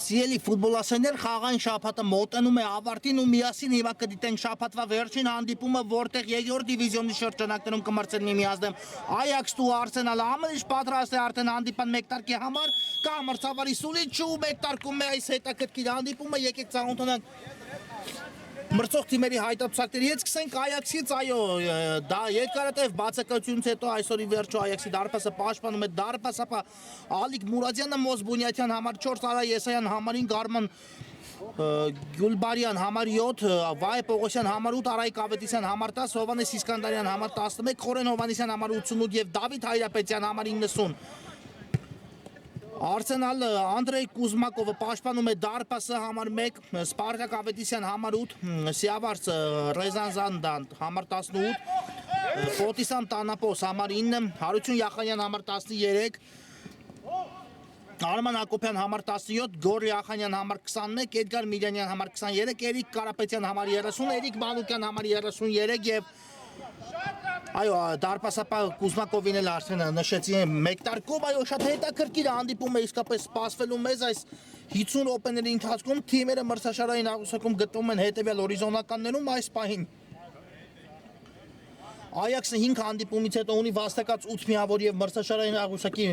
Սիրելի ֆուտբոլասերներ, խաղային շաբաթը մոտենում է ավարտին ու միասին հիմա կդիտենք շաբաթվա վերջին հանդիպումը, որտեղ երկրորդ դիվիզիոնի շրջանակներում կմրցեն միմյանց Այաքսն ու Արսենալը ամեն ինչ պատրաստ է արդեն հանդիպան մեկտարկի համար, կա մրցավարի սուլիչ ու մեկտարկում է այս հետաքրքիր հանդիպումը, եկեք ծանոթանանք մրցող թիմերի հայտարարությունների հետ սկսենք Այաքսից, այո, դա երկարատև բացակայությունից հետո այսօրի վերջո Այաքսի դարպասը պաշտպանում է դարպասապա Ալիկ Մուրադյանը, Մոզբունյաթյան համար 4, Արա Եսայան համար 5, Արման Գյուլբարյան համար 7, Վայ Պողոսյան համար 8, Արայիկ Ավետիսյան համար 10, Հովանես Իսկանդարյան համար 11, Խորեն Հովանեսյան համար 88 եւ Դավիթ Հայրապետյան համար 90։ Արսենալ Անդրեյ Կուզմակովը պաշտպանում է դարպասը համար 1, Սպարտակ Ավետիսյան համար 8, Սիավարս Ռեզան Զանդան համար 18, Ֆոտիսան Տանապոս համար 9, Հարություն Յախանյան համար 13, Արման Հակոբյան համար 17, Գոր Յախանյան համար 21, Էդգար Միլյանյան համար 23, Էրիկ Կարապետյան համար 30, Էրիկ Մանուկյան համար 33 եւ այո, դարպասապա Կուզմակովին էլ արդեն նշեցի մեկտարկում, այո, շատ հետաքրքիր հանդիպում է իսկապես սպասվելու մեզ այս 50 րոպեների ընթացքում թիմերը մրցաշարային աղյուսակում գտնվում են հետևյալ հորիզոնականներում այս պահին։ Այաքսը 5 հանդիպումից հետո ունի վաստակած 8 միավոր եւ մրցաշարային աղյուսակի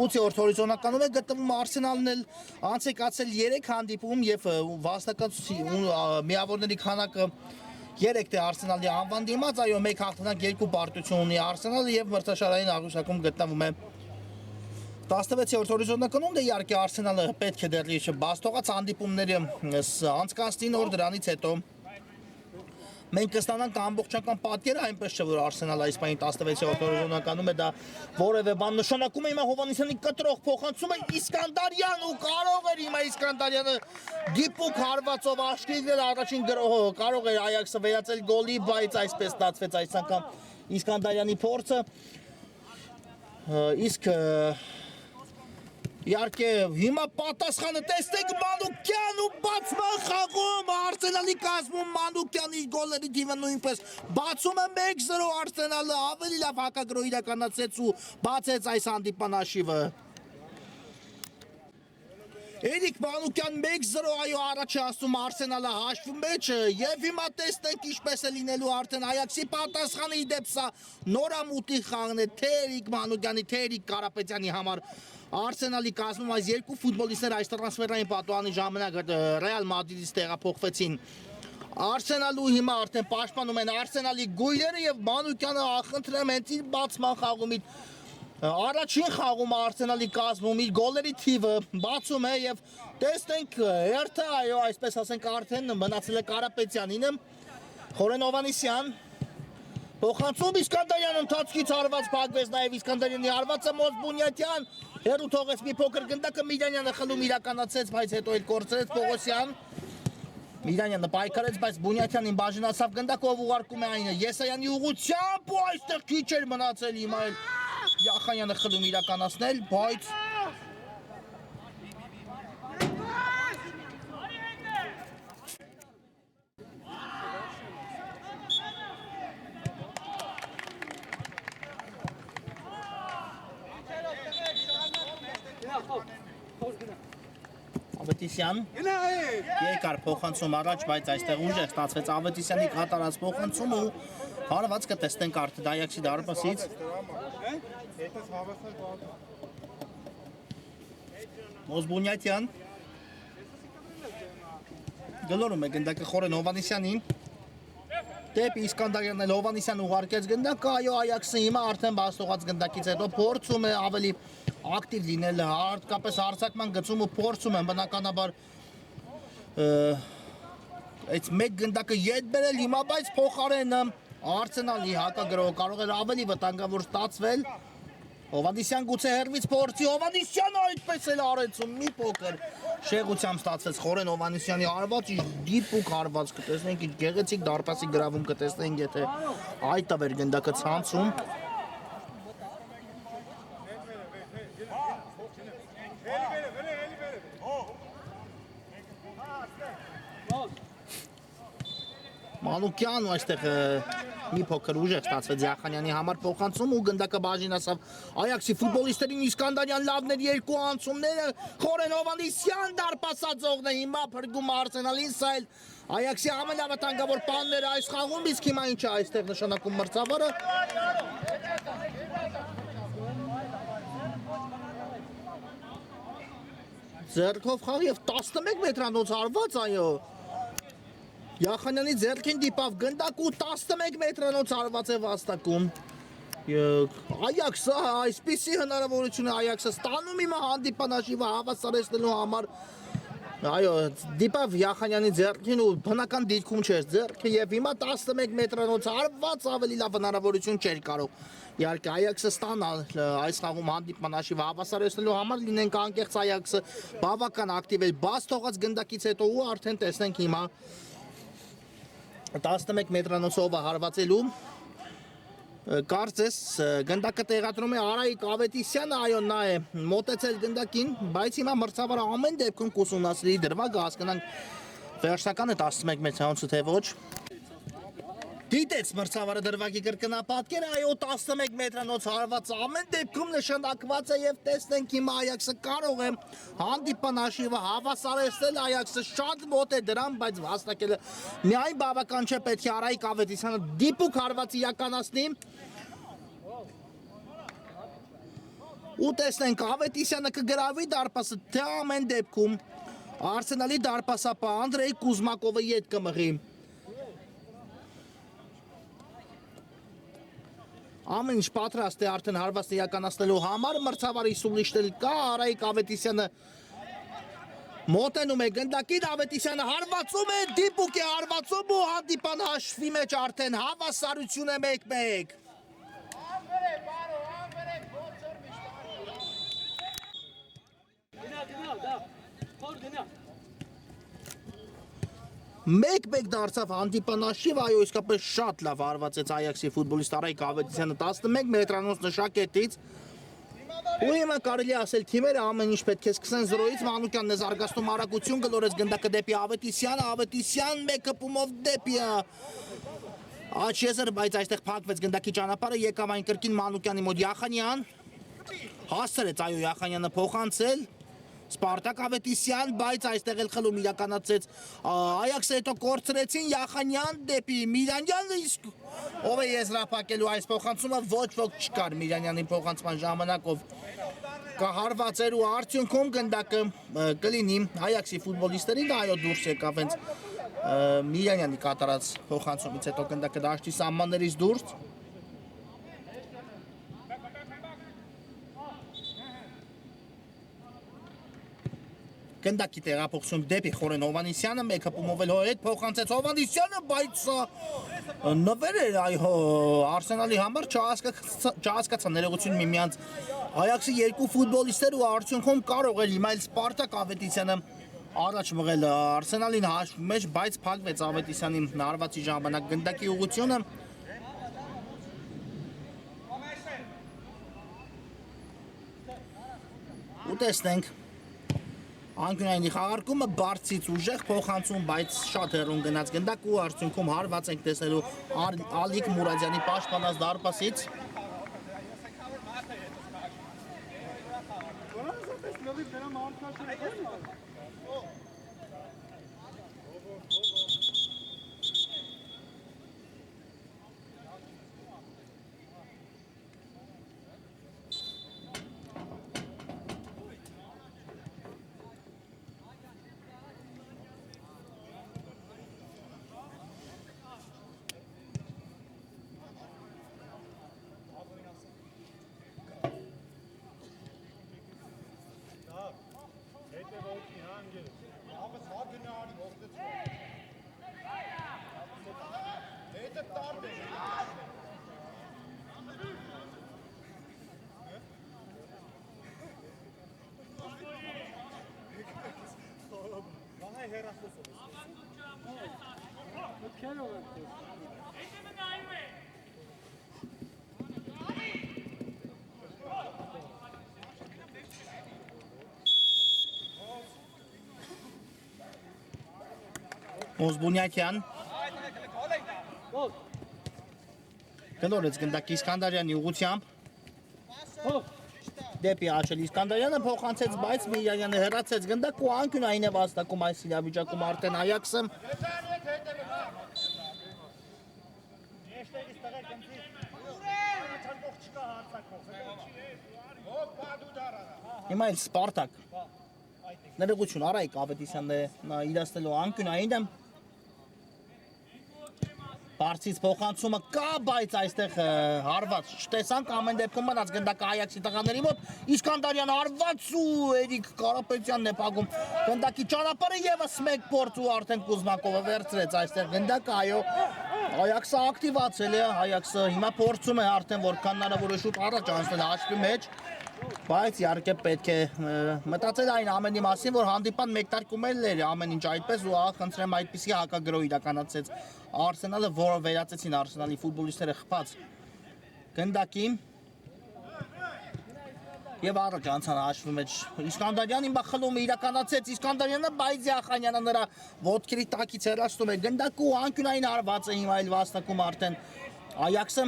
8-րդ հորիզոնականում է գտնվում Արսենալն էլ անցեկացել 3 հանդիպում եւ վաստակած միավորների քանակը 3 թե Արսենալի անվան դիմաց, այո, 1 հաղթանակ 2 պարտություն ունի Արսենալը եւ մրցաշարային աղյուսակում գտնվում է 16-րդ հորիզոնականում, դե իհարկե Արսենալը պետք է դեռ բաց թողած հանդիպումները անցկացնի նոր դրանից հետո մենք կստանանք ամբողջական պատկերը, այնպես չէ որ Արսենալը այս պահին 16-րդ հորիզոնականում է, դա որևէ բան նշանակում է հիմա Հովանեսյանի կտրող փոխանցում է Իսկանդարյան ու կարող էր հիմա Իսկանդարյանը դիպուկ հարվածով աշկերտել առաջին գրոհը, կարող էր Այաքսը վերածել գոլի, բայց այսպես ստացվեց այս անգամ Իսկանդարյանի փորձը, իսկ իհարկե հիմա պատասխանը տեսեք Մանուկյան ու բացման խաղում Արսենալի կազմում Մանուկյանի գոլերի թիվը նույնպես բացում է 1-0 Արսենալը ավելի լավ հակագրոհ իրականացրեց ու բացեց այս հանդիպան հաշիվը Էրիկ Մանուկյան 1-0 այո առաջ է ասում Արսենալը հաշվի մեջ եւ հիմա տեսնենք ինչպես է լինելու արդեն Այաքսի պատասխանը իդեպ սա նորամուտի խաղն է թե Էրիկ Մանուկյանի թե Էրիկ Կարապետյանի համար Արսենալի կազմում այս երկու ֆուտբոլիստները այս տրանսֆերային պատուհանի ժամանակ Ռեալ Մադրիդից տեղափոխվեցին Արսենալու հիմա արդեն պաշտպանում են Արսենալի գույները եւ Մանուկյանը ախնդրեմ հենց իր բացման խաղումից Առաջին խաղում Արսենալի կազմում իր գոլերի թիվը բացում է եւ տեսնենք հերթը այո այսպես ասենք արդեն մնացել է Կարապետյանինը Խորեն Հովանեսյան փոխանցում Իսկանդարյանը ընթացքից հարված փակվեց նաեւ Իսկանդարյանի հարվածը Մոզբունյաթյան հերու թողեց մի փոքր գնդակը Միլյանյանը խլում իրականացրեց բայց հետո էլ կորցրեց Պողոսյան Միլյանյանը պայքարեց բայց Բունյաթյանին բաժնացավ գնդակով ուղարկում է այն Եսայանի ուղղությամբ ու այստեղ քիչ էր մնացել հիմա էլ Յախանյանը խլում իրականացնել, բայց Ավետիսյան երկար փոխանցում առաջ, բայց այստեղ ուժեղ ստացվեց Ավետիսյանի կատարած փոխանցումը ու հարված կտեսնենք արդեն Այաքսի դարպասից Մոզբունյաթյան գլորում է գնդակը Խորեն Հովանեսյանին դեպի Իսկանդարյանն էլ Հովանեսյան ուղարկեց գնդակը այո Այաքսը հիմա արդեն բաց թողած գնդակից հետո փորձում է ավելի ակտիվ լինել հատկապես հարձակման գծում ու փորձում են բնականաբար այդ մեկ գնդակը ետ բերել հիմա բայց փոխարենը Արսենալի հակագրոհը կարող էր ավելի վտանգավոր ստացվել Հովանեսյան գուցե հերվից փորձի Հովանեսյանը այդպես էլ արեցում մի փոքր շեղությամբ ստացվեց Խորեն Հովանեսյանի հարված դիպուկ հարված կտեսնենք ինչ գեղեցիկ դարպասի գրավում կտեսնենք եթե այդ տվեր գնդակը ցանցում Մանուկյանն այստեղ մի փոքր ուժ է ստացվեց Յախանյանի համար փոխանցում ու գնդակը բաժին ասավ Այաքսի ֆուտբոլիստերին Իսկանդարյան լավներ երկու անցումները Խորեն Հովանեսյան դարպասածողն է հիմա փրկում Արսենալին սա էլ Այաքսի ամենավտանգավոր պանները այս խաղում իսկ հիմա ինչ է այստեղ նշանակում մրցավարը Ձեռքով խաղ եւ 11 մետրանոց հարված այո Յախանյանի ձեռքին դիպավ գնդակ ու 11 մետրանոց հարված է վաստակում Այաքսը այսպիսի հնարավորություն է Այաքսը ստանում հիմա հանդիպանաշիվը հավասարեցնելու համար այո դիպավ Յախանյանի ձեռքին ու բնական դիրքում չէր ձեռքը եւ հիմա 11 մետրանոց հարված ավելի լավ հնարավորություն չէր կարող Իհարկե Այաքսը ստանալ այս խաղում հանդիպանաշիվը հավասարեցնելու համար լինենք անկեղծ Այաքսը բավական ակտիվ է բաց թողած գնդակից հետո ու արդեն տեսնենք հիմա 11 մետրանոցով հարվածելու կարծես գնդակը տեղադրում է Արայիկ Ավետիսյանը այո նա է մոտեցել գնդակին բայց հիմա մրցավարը ամեն դեպքում կուսումնասիրի դրվագը հասկանանք վերջնականը 11 մետրանոցը թե ոչ Դիտեց մրցավարը դրվագի կրկնապատկերը, այո 11 մետրանոց հարված ամեն դեպքում նշանակված է և տեսնենք հիմա Այաքսը կարող է հանդիպանաշիվը հավասարեցնել, Այաքսը շատ մոտ է դրան, բայց վաստակելը միայն բավական չէ պետք է Արայիկ Ավետիսյանը դիպուկ հարված իրականացնի ու տեսնենք Ավետիսյանը կգրավի դարպասը, թե ամեն դեպքում Արսենալի դարպասապա Անդրեյ Կուզմակովը ետ կմղի Ամեն ինչ պատրաստ է արդեն հարվածը իրականացնելու համար մրցավարի սուլիշտել կա Արայիկ Ավետիսյանը մոտենում է գնդակին Ավետիսյանը հարվածում է դիպուկ է հարվածում ու հանդիպան հաշվի մեջ արդեն հավասարություն է 1-1 Մեկ դարձավ հանդիպանաշիվ, այո իսկապես շատ լավ հարվածեց Այաքսի ֆուտբոլիստ Արայիկ Ավետիսյանը 11 մետրանոց նշակետից ու հիմա կարելի ասել թիմերը ամեն ինչ պետք է սկսեն 0-ից Մանուկյանն է զարգացնում արագություն գլորեց գնդակը դեպի Ավետիսյանը, Ավետիսյան մեկ հպումով դեպի Աչեզեր, բայց այստեղ փակվեց գնդակի ճանապարհը, եկավ այն կրկին Մանուկյանի մոտ Յախանյան հասցրեց այո Յախանյանը փոխանցել Սպարտակ Ավետիսյան, բայց այստեղ էլ խլում իրականացեց Այաքսը հետո կորցրեցին Յախանյան դեպի Միրանյանը իսկ ով է եզրափակելու այս փոխանցումը ոչ ոք չկար Միրանյանի փոխանցման ժամանակով կհարվածեր ու արդյունքում գնդակը կլինի Այաքսի ֆուտբոլիստերին այո դուրս եկավ հենց Միրանյանի կատարած փոխանցումից հետո գնդակը դաշտի սահմաններից դուրս Գնդակի տեղափոխություն դեպի Խորեն Հովանեսյանը մեկ հպումով էլ հետ փոխանցեց Հովանեսյանը, բայց նվեր էր այո Արսենալի համար չհասկացա ներողություն միմյանց Այաքսի երկու ֆուտբոլիստեր ու արդյունքում կարող էր հիմա էլ Սպարտակ Ավետիսյանը առաջ մղել Արսենալին հաշվի մեջ, բայց փակվեց Ավետիսյանի հարվածի ժամանակ գնդակի ուղղությունը ու տեսնենք Անկյունային խաղարկումը բարձից ուժեղ փոխանցում, բայց շատ հեռուն գնաց գնդակ ու արդյունքում հարված ենք տեսնելու Ալիկ Մուրադյանի պաշտպանած դարպասից Օզբունյակյան Գլորեց գնդակ Իսկանդարյանի ուղությամբ դեպի Աշել Իսկանդարյանը փոխանցեց, բայց Միրանյանը հեռացեց գնդակ ու անկյունային է վաստակում այս իրավիճակում արդեն Այաքսը։ Հիմա էլ Սպարտակ ներողություն Արայիկ Ավետիսյանն է իրացնելու անկյունայինը Բարձից փոխանցումը կա, բայց այստեղ հարված չտեսանք ամեն դեպքում մնաց գնդակը Այաքսի տղաների մոտ Իսկանդարյան հարված ու Էրիկ Կարապետյանն է փակում գնդակի ճանապարհը եւս մեկ փորձ ու արդեն Կուզմակովը վերցրեց այստեղ գնդակը այո Այաքսը ակտիվացել է Այաքսը հիմա փորձում է արդեն որքան հնարավոր է շուտ առաջ անցնել հաշվի մեջ բայց իհարկե պետք է մտածել այն ամենի մասին, որ հանդիպան մեկտարկում էր ամեն ինչ այդպես ու խնդրեմ այդպիսի հակագրոհ իրականացեց Արսենալը, որը վերացեցին Արսենալի ֆուտբոլիստները խփած գնդակին եւ առաջ անցան հաշվի մեջ Իսկանդարյանին բախալումը իրականացեց Իսկանդարյանը, բայց Յախանյանը նրա ոտքերի տակից հեռացնում է գնդակը ու անկյունային հարված է հիմա էլ վաստակում արդեն Այաքսը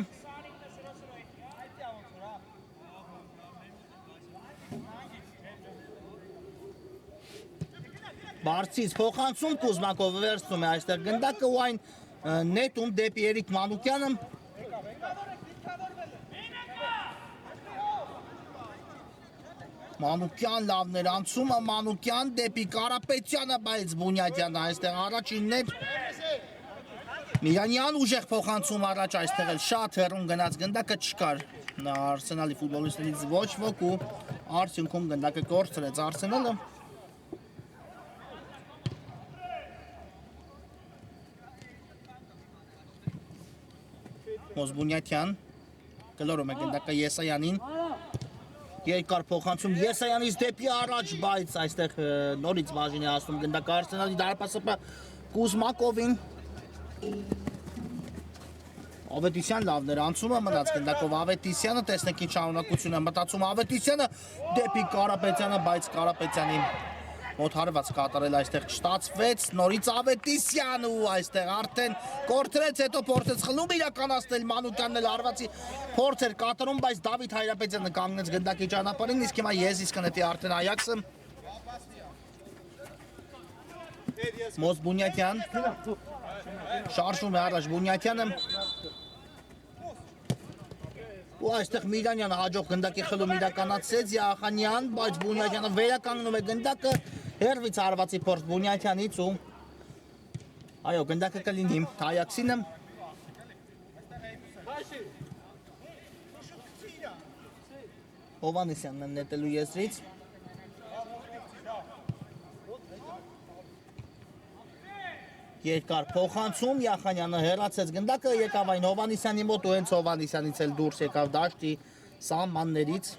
Բարձից փոխանցում Կուզմակովը վերցնում է այստեղ գնդակը ու այն նետում դեպի Էրիկ Մանուկյանը Մանուկյան լավներ անցումը Մանուկյան դեպի Կարապետյանը բայց Բունյատյանը այստեղ առաջինն էր Միրանյան ուժեղ փոխանցում առաջ այստեղ էլ շատ հեռուն գնաց գնդակը չկար Արսենալի ֆուտբոլիստներից ոչ ոք ու արդյունքում գնդակը կորցրեց Արսենալը Մոզբունյատյան գլորում է գնդակը Եսայանին երկար փոխանցում Եսայանից դեպի առաջ բայց այստեղ նորից բաժին է հասնում գնդակը Արսենալի դարպասը Կուզմակովին Ավետիսյան լավներ անցումը մնաց գնդակով Ավետիսյանը տեսնեք ինչ շարունակություն է մտածում Ավետիսյանը դեպի Կարապետյանը բայց Կարապետյանի մոտ հարված կատարել այստեղ չստացվեց նորից Ավետիսյան ու այստեղ արդեն կորցրեց հետո փորձեց խլում իրականացնել Մանուկյանն էլ հարվածի փորձ էր կատարում բայց Դավիթ Հայրապետյանը կանգնեց գնդակի ճանապարհին իսկ հիմա Եզիս կնետի արդեն Այաքսը Մոզ Բունյատյան շարժում է առաջ Բունյատյանը ու այստեղ Միրանյանը հաջող գնդակի խլում իրականացրեց Յախանյան, բայց Բունյատյանը վերականգնում է գնդակը հերվից հարվածի փորձ Բունյատյանից ու այո գնդակը կլինի Այաքսինը Հովանեսյանն է նետելու եզրից Երկար փոխանցում Յախանյանը հեռացեց գնդակը եկավ այն Հովանեսյանի մոտ ու հենց Հովանեսյանից էլ դուրս եկավ դաշտի սահմաններից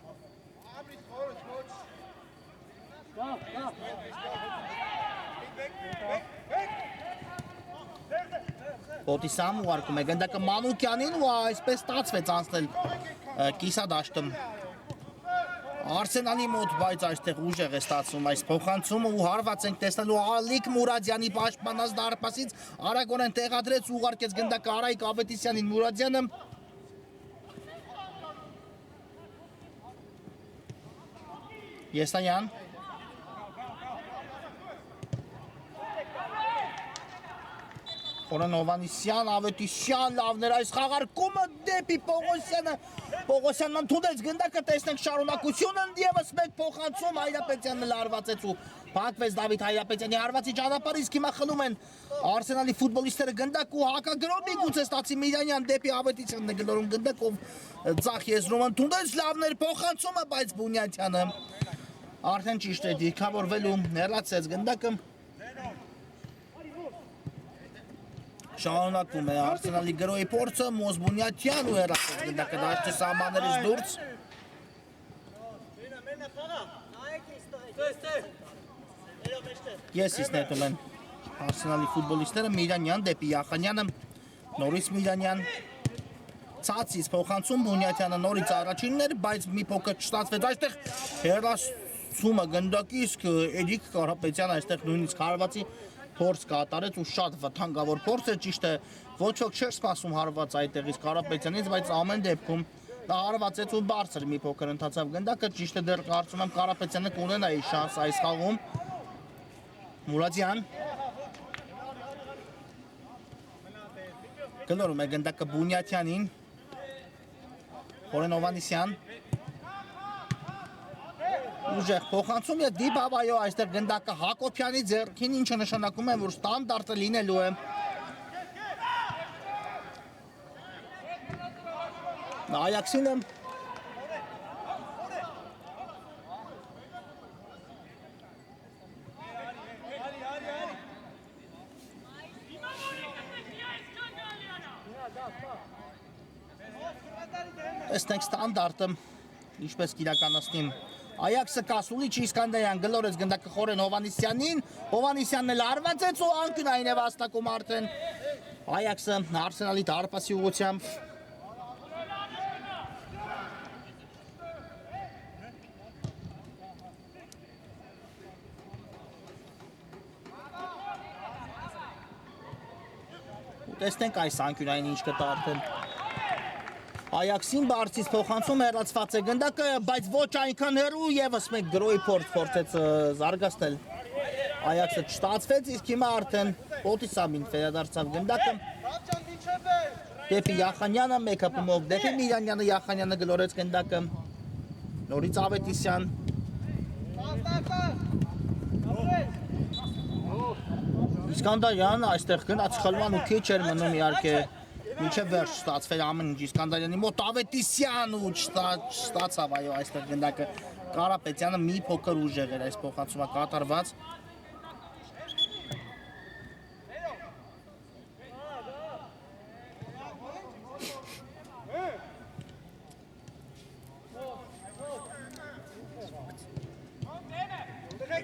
Պոտիսամ ուղարկում է գնդակը Մանուկյանին ու այսպես ստացվեց անցնել կիսադաշտը Արսենալի մոտ, բայց այստեղ ուժեղ է ստացվում այս փոխանցումը ու հարված ենք տեսնելու Ալիկ Մուրադյանի պաշտպանած դարպասից արագորեն տեղադրեց ու ուղարկեց գնդակը Արայիկ Ավետիսյանին Մուրադյանը Եսայան Խորեն Հովանեսյան, Ավետիսյան, լավներ այս խաղարկումը դեպի Պողոսյանն ընդունեց գնդակը, տեսնենք շարունակությունն ևս մեկ փոխանցում Հայրապետյանն էլ հարվածեց ու փակվեց Դավիթ Հայրապետյանի հարվածի ճանապարհից հիմա խլում են Արսենալի ֆուտբոլիստները գնդակ ու հակագրոհի գուցե ստացի Միրանյան դեպի Ավետիսյանն է գլորում գնդակով ձախ եզրում ընդունեց լավներ փոխանցումը, բայց Բունյատյանը արդեն ճիշտ է դիրքավորվելու հեռացեց գնդակը Շարունակվում է Արսենալի գրոհի փորձը Մոզբունյատյան ու հեռացեց գնդակը դաշտի սահմաններից դուրս Եսիս նետում են Արսենալի ֆուտբոլիստները Միրանյան դեպի Յախանյանը նորից Միրանյան ցածից փոխանցում Բունյատյանը նորից առաջինն էր բայց մի փոքր չստացվեց այստեղ հեռացումը գնդակի իսկ Էրիկ Կարապետյանը այստեղ նույնիսկ հարվածի փորձ կատարեց ու շատ վտանգավոր փորձ է, ճիշտ է, ոչ ոք չէր սպասում հարված այդտեղից Կարապետյանից, բայց ամեն դեպքում դա հարվածեց ու բարձր մի փոքր ընթացավ գնդակը, ճիշտ է, դեռ կարծում եմ Կարապետյանը կունենա իր շանս այս խաղում։ Մուրադյան գլորում է գնդակը Բունյաթյանին, Խորեն Հովհաննիսյան ուժեղ փոխանցում է դիպավ, այո, այստեղ գնդակը Հակոբյանի ձեռքին, ինչը նշանակում է, որ ստանդարտը լինելու է։ Այաքսինը տեսնենք ստանդարտը ինչպես կիրականացնի Այաքսը Կասուլիչ Իսկանդարյան գլորեց գնդակը Խորեն Հովհաննիսյանին, Հովհաննիսյանն էլ արվածեց ու անկյունային է վաստակում արդեն Այաքսը Արսենալի դարպասի ուղղությամբ։ Տեսնենք այս անկյունային ինչ կտա արդեն։ Այաքսին բարձից փոխանցում հեռացված է գնդակը, բայց ոչ այնքան հեռու եւս մեկ գրոյի փորձեց զարգացնել։ Այաքսը չստացվեց, իսկ հիմա արդեն Օտիսամին վերադարձավ գնդակը։ Դեպի Յախանյանը, մեկ հպումով դեպի Միրանյանը, Յախանյանը գլորեց գնդակը։ Նորից Ավետիսյան։ Իսկանդարյան այստեղ գնաց խլման ու քիչ էր մնում իհարկե մինչև վերջ ստացվել ամեն ինչ Իսկանդարյանի մոտ Ավետիսյան ու չստացավ այո այստեղ գնդակը Կարապետյանը մի փոքր ուժեղ էր այս փոխանցումը կատարված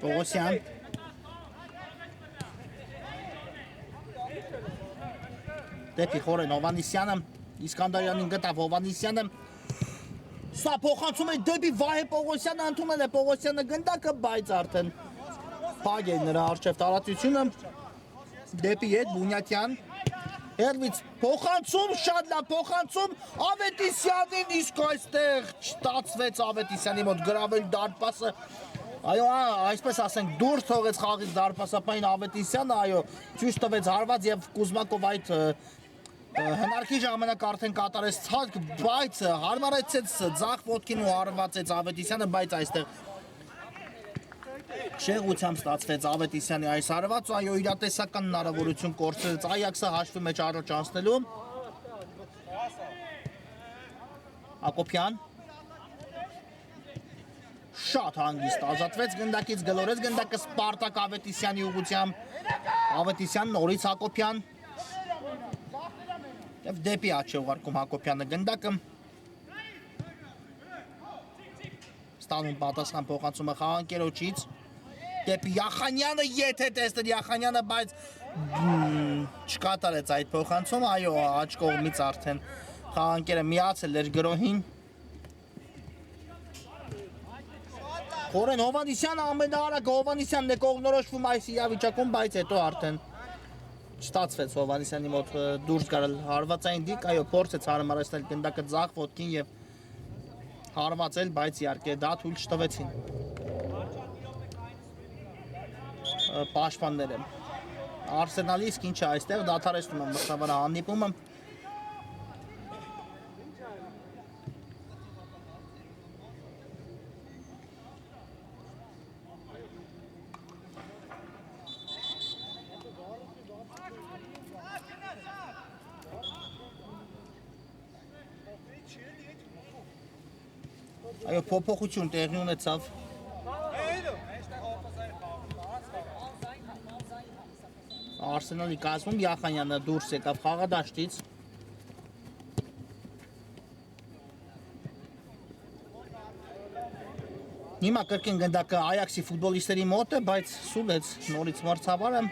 Պողոսյան Դեպի Խորեն Հովհաննիսյանը, Իսկանդարյանին գտավ Հովհաննիսյանը, սա փոխանցում է դեպի Վահե Պողոսյանը, ընդունել է Պողոսյանը գնդակը, բայց արդեն փակ է նրա առջև տարածությունը, դեպի հետ Բունյաթյան, հերվից փոխանցում, շատ լավ փոխանցում, Ավետիսյանին իսկ այստեղ չստացվեց Ավետիսյանի մոտ գրավել դարպասը, այո, այսպես ասենք, դուրս թողեց խաղից դարպասապային Ավետիսյանը, այո, ցույց տվեց հարված եւ Կուզմակով այդ հնարքի ժամանակ արդեն կատարեց ցածկ, բայց հարմարեցեց ձախ ոտքին ու հարվածեց Ավետիսյանը, բայց այստեղ շեղությամբ ստացվեց Ավետիսյանի այս հարվածը, այո, իրատեսական հնարավորություն կորցրեց Այաքսը հաշվի մեջ առաջ անցնելու։ Հակոբյան շատ հանգիստ ազատվեց գնդակից, գլորեց գնդակը Սպարտակ Ավետիսյանի ուղղությամբ, Ավետիսյան նորից Հակոբյան և դեպի աջ է ուղարկում Հակոբյանը գնդակը, ստանում պատասխան փոխանցումը խաղանկերոջից, դեպի Յախանյանը ետ է տեսնել Յախանյանը, բայց չկատարեց այդ փոխանցումը, այո, աջ կողմից արդեն խաղանկերը միացել էր գրոհին, Խորեն Հովհաննիսյանը ամենաարագը Հովհաննիսյանն է կողմնորոշվում այս իրավիճակում, բայց հետո արդեն չստացվեց Հովհաննիսյանի մոտ դուրս գալ հարվածային դիկ, այո, փորձեց հարմարեցնել գնդակը ձախ ոտքին եւ հարվածել, բայց իհարկե դա թույլ չտվեցին պաշտպանները։ Արսենալի իսկ ինչը այստեղ դադարեցնում են մխտավար հանդիպումը Այո, փոփոխություն տեղի ունեցավ։ Արսենալի կազմում Յախանյանը դուրս եկավ խաղադաշտից։ Հիմա կրկին գնդակը Այաքսի ֆուտբոլիստերի մոտ է, բայց սուլեց նորից մրցավարը։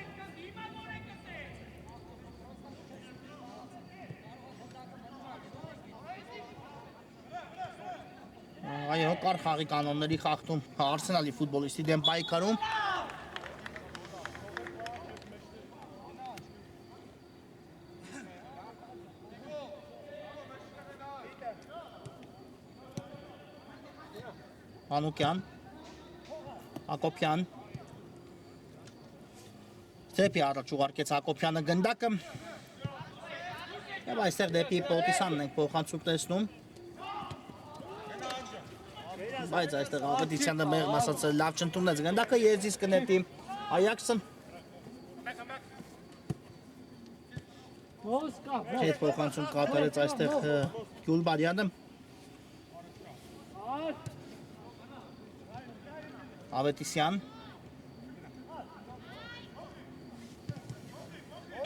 Այո, կար խաղի կանոնների խախտում Արսենալի ֆուտբոլիստի դեմ պայքարում։ Մանուկյան Հակոբյան Դեպի առաջ ուղարկեց Հակոբյանը գնդակը Եվ այստեղ դեպի Պոտիսյանն ենք փոխանցում տեսնում Բայց այստեղ Ավետիսյանը մեղմ ասած լավ չընդունեց գնդակը եզից կնետի Այաքսը Հետ փոխանցում կատարեց այստեղ Գյուլբարյանը Ավետիսյան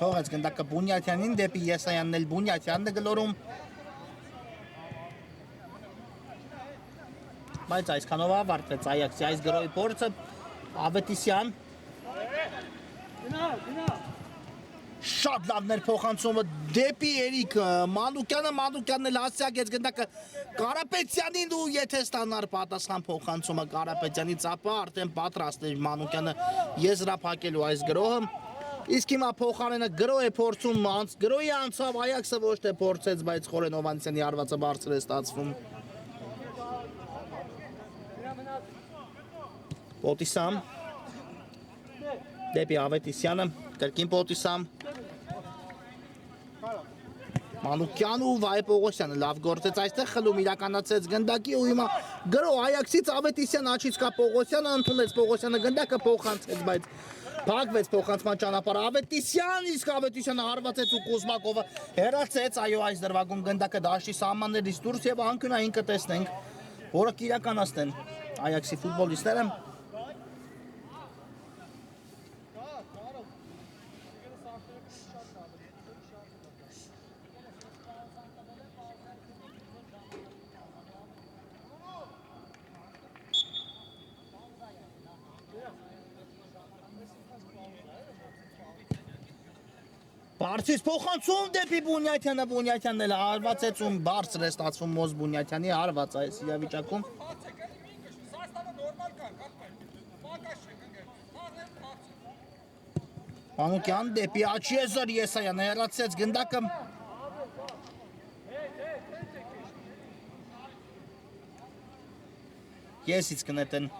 Թողեց գնդակը Բունյաթյանին դեպի Եսայանն էլ Բունյաթյանն է գլորում Բայց այսքանով ավարտվեց Այաքսի այս գրոյի փորձը Ավետիսյան Շատ լավն էր փոխանցումը դեպի Էրիկ Մանուկյանն էլ հասցեակեց գնդակը Կարապետյանին ու եթե ստանար պատասխան փոխանցումը Կարապետյանից ապա արդեն պատրաստ էր Մանուկյանը եզրափակելու այս գրոհը Իսկ հիմա փոխարենը գրոհ է փորձում գրոհի անցավ Այաքսը ոչ թե փորձեց բայց Խորեն Հովհաննիսյանի հարվածը բարձր է ստացվում Պոտիսյան դեպի Ավետիսյանը կրկին Պոտիսյան Մանուկյան ու Վայ Պողոսյանը լավ գործեց այստեղ խլում իրականացեց գնդակի ու հիմա գրոհ Այաքսից Ավետիսյան աչից կա Պողոսյանը ընդունեց Պողոսյանը գնդակը փոխանցեց բայց Փակվեց փոխանցման ճանապարհը Ավետիսյան իսկ Ավետիսյանը հարվածեց ու Կոզմակովը հեռացեց այո այս դրվագում գնդակը դաշտի սահմաններից դուրս եւ անկյունային կտեսնենք որը կիրականացնեն Այաքսի ֆուտբոլիստները Բարձից փոխանցում դեպի Բունյաթյանը Բունյաթյանն էլ հարվածեց ու բարձր է ստացվում Մոզ Բունյաթյանի հարված այս իրավիճակում Մանուկյան դեպի Աչիեզր Եսայանը հեռացեց գնդակը Եսից կնետեն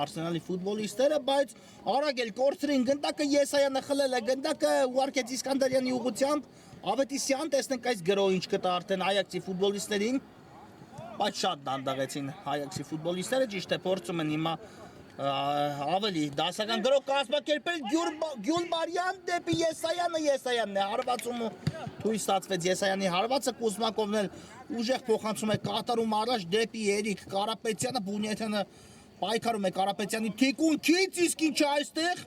Արսենալի ֆուտբոլիստերը, բայց արագ էլ կորցրին գնդակը Եսայանը խլել է գնդակը ուղարկեց Իսկանդարյանի ուղղությամբ Ավետիսյան տեսնենք այս գրոհ ինչ կտա արդեն Այաքսի ֆուտբոլիստերին բայց շատ դանդաղեցին Այաքսի ֆուտբոլիստերը ճիշտ է փորձում են հիմա ավելի դասական գրոհ կազմակերպել Գյուլբարյան դեպի Եսայանն է հարվածում ու թույլ ստացվեց Եսայանի հարվածը Կոզմակովն էլ ուժեղ փոխանցում է կատարում առաջ դեպի Էրիկ Կարապետյանը Բունյաթյանը Պայքարում է Կարապետյանի թիկունքից, իսկ ինչ այստեղ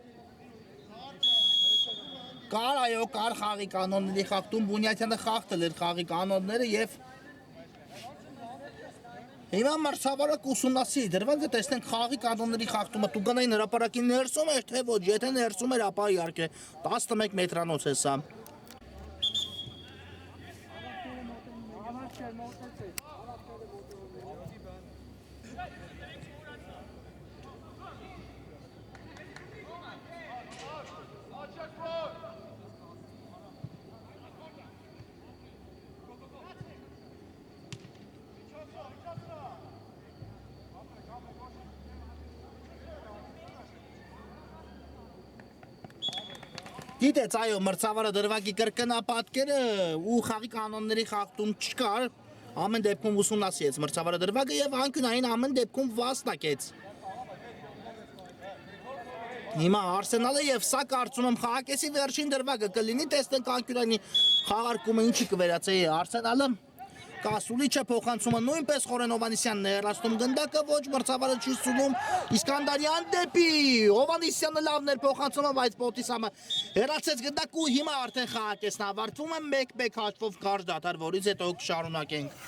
Կար այո, կար խաղի կանոնների խախտում, Բունյաթյանը խախտել էր խաղի կանոնները եւ Հիմա մրցավարը կուսումնասիրի դրված է տեսնենք խաղի կանոնների խախտումը Տուգանային հրապարակի ներսում էր թե ոչ, եթե ներսում էր, ապա իհարկե 11 մետրանոց է սա Գիտեց, այո, մրցավարը դրվագի կրկնապատկերը ու խաղի կանոնների խախտում չկար, ամեն դեպքում ուսումնասիրեց մրցավարը դրվագը եւ անկյունային ամեն դեպքում վաստակեց։ Հիմա Արսենալը եւ սա կարծում եմ խաղակեսի վերջին դրվագը կլինի, տեսնենք անկյունայինի խաղարկումը ինչի կվերածի Արսենալը։ Կասուլիչը փոխանցումը նույնպես Խորեն Հովհաննիսյանն է հեռացնում գնդակը, ոչ մրցավարը չի սունում Իսկանդարյան դեպի Հովհաննիսյանը լավն էր փոխանցումը, բայց Պոտիսյանը հեռացեց գնդակը ու հիմա արդեն խաղակեսն ավարտվում է 1-1 հաշվով կարճ դադար, որից հետո կշարունակենք։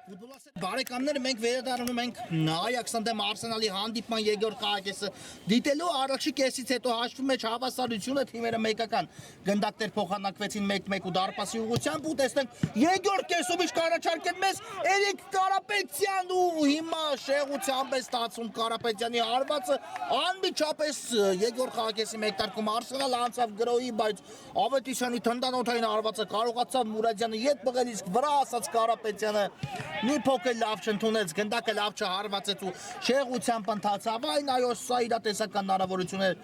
Բարեկամներ, մենք վերադառնում ենք Այաքսն դեմ Արսենալի հանդիպման երկրորդ քաղաքեսը դիտելու առաջի կեսից հետո հաշվի մեջ հավասարությունը թիմերը մեկական գնդակներ փոխանակվեցին 1-1 ու դարպասի ուղղությամբ ու տեսնենք երկրորդ կեսում ինչ կառաջարկեն մեզ Էրիկ Կարապետյան ու հիմա շեղությամբ է ստացվում Կարապետյանի հարվածը անմիջապես երկրորդ քաղաքեսի մեկտարկում Արսենալը անցավ գրոհի, բայց Ավետիսյանի թնդանոթային հարվածը կարողացավ Մուրադյանը ետ մղել, իսկ վրա ասած Կարապետյանը մի փոքր լավ չընդունեց, գնդակը լավ չհարվածեց ու շեղությամբ ընթացավ, այն այո, սա իրատեսական հնարավորություններ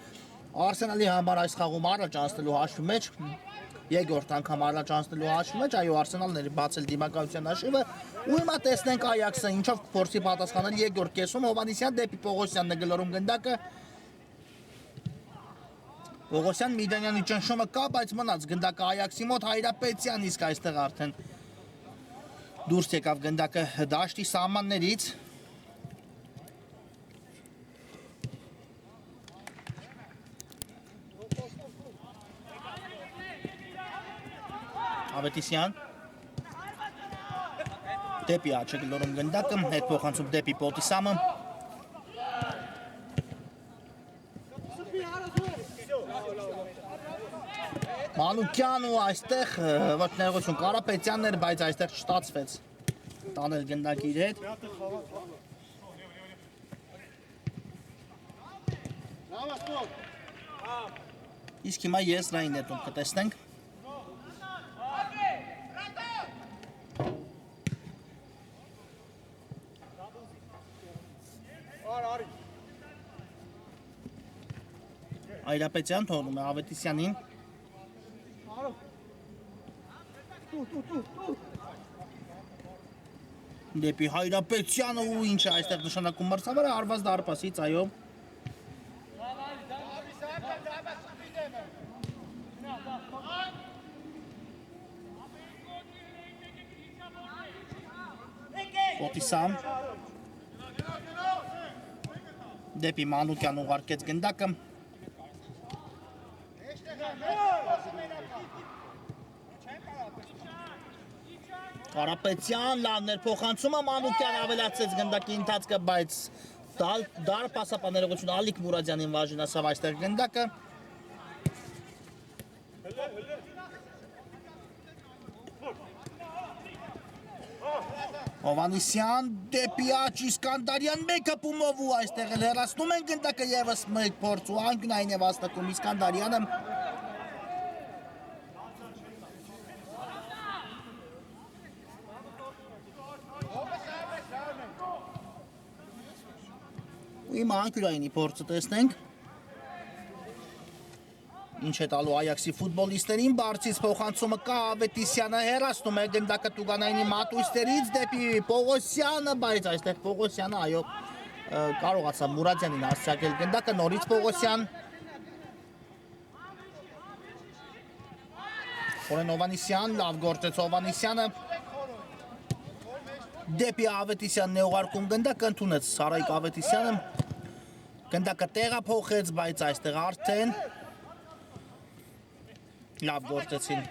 Արսենալի համար այս խաղում առաջ անցնելու հաշվի մեջ, երկրորդ անգամ առաջ անցնելու հաշվի մեջ, այո, Արսենալն էր բացել դիմակայության հաշիվը ու հիմա տեսնենք Այաքսը ինչով կփորձի պատասխանել երկրորդ կեսում Հովհաննիսյան դեպի Պողոսյանն է գլորում գնդակը Պողոսյան Միդանյանի ճնշումը կա, բայց մնաց գնդակը Այաքսի մոտ Հայրապետյան, իսկ այստեղ արդեն դուրս եկավ գնդակը դաշտի սահմաններից Ավետիսյան դեպի աչը գլորում գնդակը հետ փոխանցում դեպի Պոտիսամը Մանուկյանն ու այստեղ ոչ ներողություն Կարապետյանն էր, բայց այստեղ չստացվեց տանել գնդակի իր հետ Իսկ հիմա ես ռային հետում կտեսնենք Հայրապետյան թողնում է Ավետիսյանին Դեպի Հայրապետյանը ու ինչ է այստեղ նշանակում մրցավարը հարված դարպասից, այո Պոտիսամ Դեպի Մանուկյան ուղարկեց գնդակը Կարապետյան լավներ փոխանցումը Մանուկյան ավելացեց գնդակի ընթացքը, բայց դարպասը ներողություն Ալիկ Մուրադյանին վարժինացավ այստեղ գնդակը Հովհաննիսյան դեպի աչ Իսկանդարյան մեկը պումով ու այստեղ էլ հեռացնում են գնդակը ևս մեկ փորձ ու անկյունային է վաստակում Իսկանդարյանը Հիմա անկյունայինի փորձը տեսնենք Ինչ է տալու Այաքսի ֆուտբոլիստերին, բարձից փոխանցումը կա Ավետիսյանը հեռացնում է գնդակը Տուգանայինի մատույցներից դեպի Պողոսյանը, բայց այստեղ Պողոսյանը, այո, կարողացավ Մուրադյանին հասցակել գնդակը, նորից Պողոսյան Խորեն Հովհաննիսյան, լավ գործեց Հովհաննիսյանը Դեպի Ավետիսյանն է ուղարկում գնդակը, ընդունեց Սարայիկ Ավետիսյանը Գնդակը տեղափոխեց, բայց այստեղ արդեն լավ գործեցին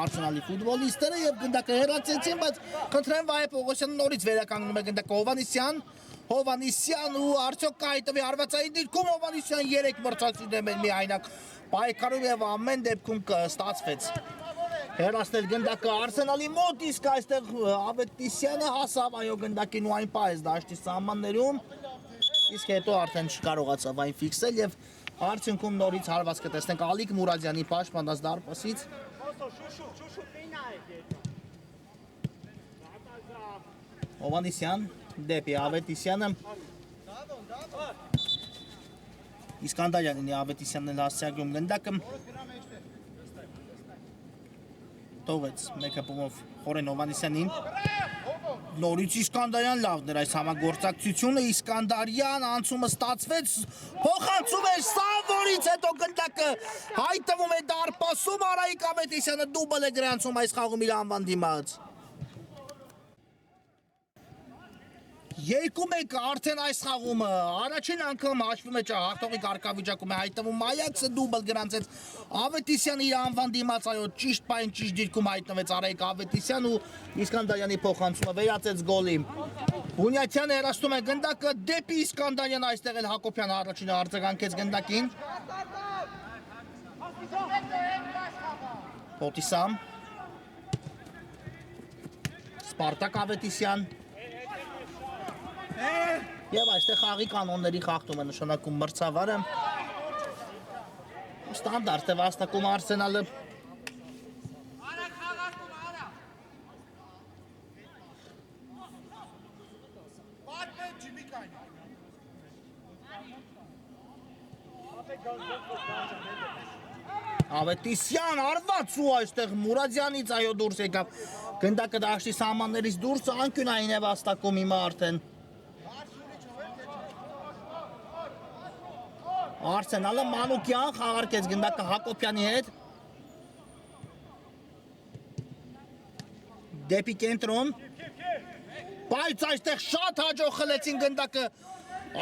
Արսենալի ֆուտբոլիստները եւ գնդակը հեռացեցին, բայց խնդրեմ Վահե Պողոսյանը նորից վերականգնում է գնդակը Հովհաննիսյան ու արդյոք կհայտվի հարվածային դիրքում Հովհաննիսյան 3 մրցակցի դեմ էր միայնակ պայքարում եւ ամեն դեպքում կստացվեց հեռացնել գնդակը Արսենալի մոտ, իսկ այստեղ Ավետիսյանը հասավ այո գնդակին ու այն պահեց դաշտի սահմաններում, իսկ հետո արդեն չկարողացավ այն ֆիքսել եւ արդյունքում նորից հարված կտեսնենք Ալիկ Մուրադյանի պաշտպանած դարպասից Հովհաննիսյան դեպի Ավետիսյանը Իսկանդարյանին Ավետիսյանն էլ հասցեագրում գնդակը Տողեց մեկը պումով Խորեն Հովհաննիսյանին Նորից Իսկանդարյան լավն էր այս համագործակցությունը Իսկանդարյան անցումը ստացվեց փոխանցում էր Սավորից հետո գնդակը հայտնվում է դարպասում Արայիկ Ավետիսյանը դուբլ է գրանցում այս խաղում իր անվան դիմաց 2-1 արդեն այս խաղումը առաջին անգամ հաշվում է հաղթողի կարգավիճակում է հայտնվում Այաքսը դուբլ գրանցեց Ավետիսյանը իր անվան դիմաց այո ճիշտ պայն ճիշտ դիրքում հայտնվեց Արայիկ Ավետիսյան ու Իսկանդարյանի փոխանցումը վերացեց գոլի Բունյաթյանը հեռացնում է գնդակը դեպի Իսկանդարյան այստեղ էլ Հակոբյանը առաջինը արձագանքեց գնդակին Պոտիսամ Սպարտակ Ավետիսյան Եվ այստեղ խաղի կանոնների խախտում է նշանակում մրցավարը Ստանդարտ է վաստակում Արսենալը Ավետիսյան արված ու այստեղ Մուրադյանից այո դուրս եկավ Գնդակը դաշտի սահմաններից դուրս անկյունային է վաստակում հիմա արդեն Արսենալը Մանուկյան խաղարկեց գնդակը Հակոբյանի հետ Դեպի կենտրոն Բայց այստեղ շատ հաջող խլեցին գնդակը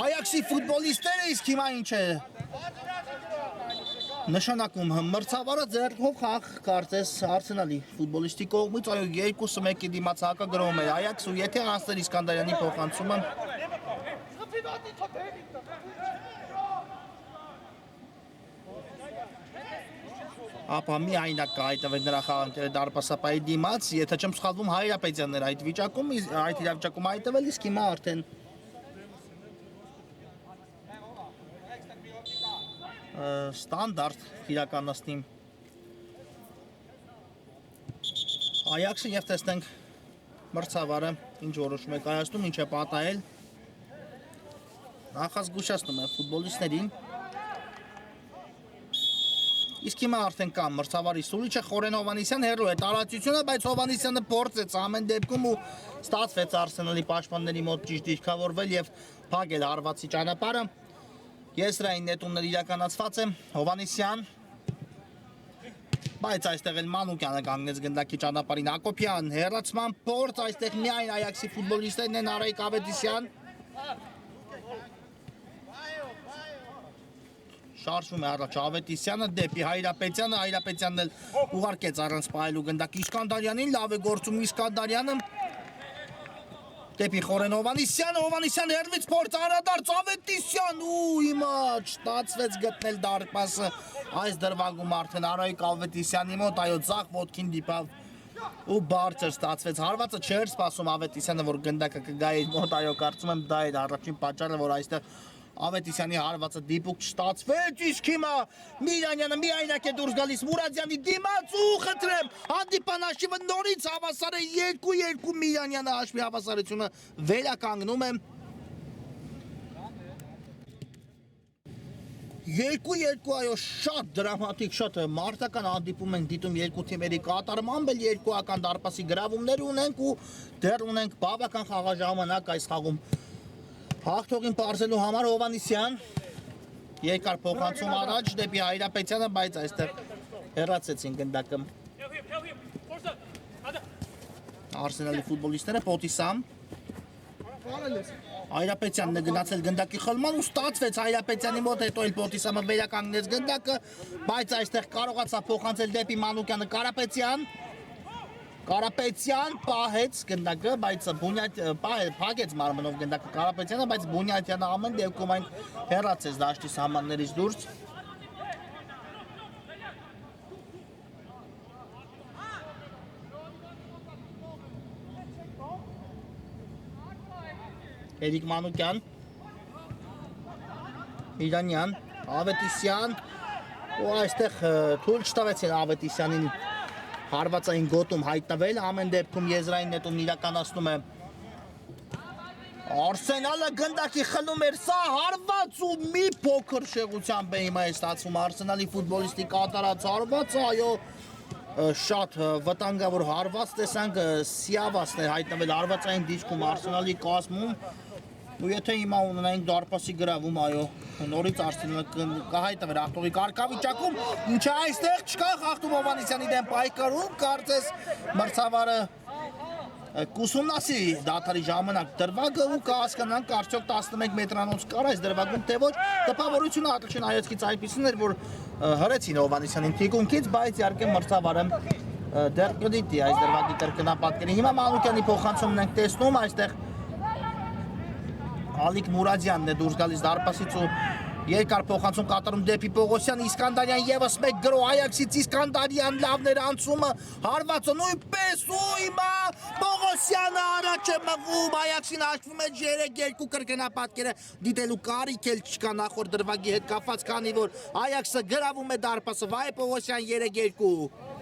Այաքսի ֆուտբոլիստները իսկ հիմա ինչ է Նշանակում մրցավարը ձեռքով խաղ կարծես Արսենալի ֆուտբոլիստի կողմից այո 2-1-ի դիմաց հակագրոհում է Այաքս ու եթե անցներ Իսկանդարյանի փոխանցումը Ապա միայնակ կհայտնվեր նրա խաղանքերը դարպասապայի դիմաց, եթե չեմ սխալվում Հայրապետյանն էր այդ իրավիճակում հայտնվել, իսկ հիմա արդեն ստանդարտ իրականացնի Այաքսը և տեսնենք մրցավարը ինչ որոշում է կայացնում, ինչ է պատահել նախազգուշացնում է ֆուտբոլիստներին Իսկ հիմա արդեն կամ մրցավարի սուրիչը Խորեն Հովանիսյան հեռու է տարածությունը, բայց Հովանիսյանը փորձեց ամեն դեպքում ու ստացվեց Արսենալի պաշտպանների մոտ ճիշտ դիրքավորվել և փակել հարվածի ճանապարհը Եզրային նետումներ իրականացված է Հովանիսյան Բայց այստեղ էլ Մանուկյանը կանգնեց գնդակի ճանապարհին Հակոբյան հեռացման փորձ այստեղ միայն Այաքսի ֆուտբոլիստներն են Արայիկ Ավետիսյան Շարժվում է առաջ Ավետիսյանը դեպի Հայրապետյանը, Հայրապետյանն էլ ուղարկեց առանց պահելու գնդակ Իսկանդարյանին, լավ է գործում Իսկանդարյանը դեպի Խորեն Հովանիսյանը, Հովանիսյան հեռվից փորձ անդրադարձ Ավետիսյան ու հիմա չստացվեց գտնել դարպասը այս դրվագում արդեն Արայիկ Ավետիսյանի մոտ, այո ձախ ոտքին դիպավ ու բարձր ստացվեց հարվածը չէր սպասում Ավետիսյանը, որ գնդակը կգա իր մոտ, այո կարծում եմ դա էր առաջին պատճառը, որ այստեղ Ավետիսյանի հարվածը դիպուկ չստացվեց, իսկ հիմա Միրանյանը միայնակ է դուրս գալիս Մուրադյանի դիմաց ու խնդրեմ հանդիպան հաշիվը նորից հավասար է 2-2 Միրանյանը հաշվի հավասարությունը վերականգնում է 2-2 այո շատ դրամատիկ շատ մարտական հանդիպում ենք դիտում երկու թիմերի կատարմամբ էլ երկուական դարպասի գրավումներ ունենք ու դեռ ունենք բավական խաղաժամանակ այս խաղում Հաղթողին պարզելու համար Հովանիսյան երկար փոխանցում առաջ դեպի Հայրապետյանը, բայց այստեղ հեռացեցին գնդակը Արսենալի ֆուտբոլիստները Պոտիսամ Հայրապետյանն է գնացել գնդակի խլման ու ստացվեց Հայրապետյանի մոտ հետո էլ Պոտիսամը վերականգնեց գնդակը, բայց այստեղ կարողացավ փոխանցել դեպի Մանուկյանը Կարապետյան պահեց գնդակը, բայց փակեց մարմնով գնդակը Կարապետյանը, բայց Բունյաթյանը ամեն դեպքում այն հեռացեց դաշտի սահմաններից դուրս Էրիկ Մանուկյան Իրանյան Ավետիսյան ու այստեղ թույլ չտվեցին Ավետիսյանին Հարվածային գոտում հայտնվել, ամեն դեպքում եզրային նետումն իրականացնում է Արսենալը գնդակի խլում էր, սա հարված ու մի փոքր շեղությամբ է հիմա ստացվում Արսենալի ֆուտբոլիստի կատարած հարվածը, այո շատ վտանգավոր հարված տեսանք, Սիավասն է հայտնվել հարվածային դիրքում Արսենալի կազմում ու եթե հիմա ունենայինք դարպասի գրավում, այո, նորից Արսենալը կհայտնվեր հաղթողի կարգավիճակում, ինչը այստեղ չկա Խախտում Հովանեսյանի դեմ պայքարում, կարծես մրցավարը Կուսումնասի դատարի ժամանակ դրվագը ու կհասկանանք արդյոք 11 մետրանոց կար այս դրվագում թե ոչ, տպավորությունը Արտաշեն Հայացքից այնպիսին էր, որ հրեցին Հովհաննիսյանին թիկունքից, բայց իհարկե մրցավարը դեռ կդիտի այս դրվագի կրկնապատկերը։ Հիմա Մանուկյանի փոխանցումն ենք տեսնում, այստեղ Ալիկ Մուրադյանն է դուրս գալիս դարպասից ու երկար փոխանցում կատարում դեպի Պողոսյան, Իսկանդարյան եւս մեկ գրո Այաքսից Իսկանդարյան լավներ անցումը, հարվածը նույնպես ու հիմա Պողոսյանը առաջ է մղում, Այաքսին հաշվում է 3-2 կրկնապատկերը դիտելու կարիք էլ չկա նախորդ դրվագի հետ կապված, քանի որ Այաքսը գրավում է դարպասը, Վահե Պողոսյան 3-2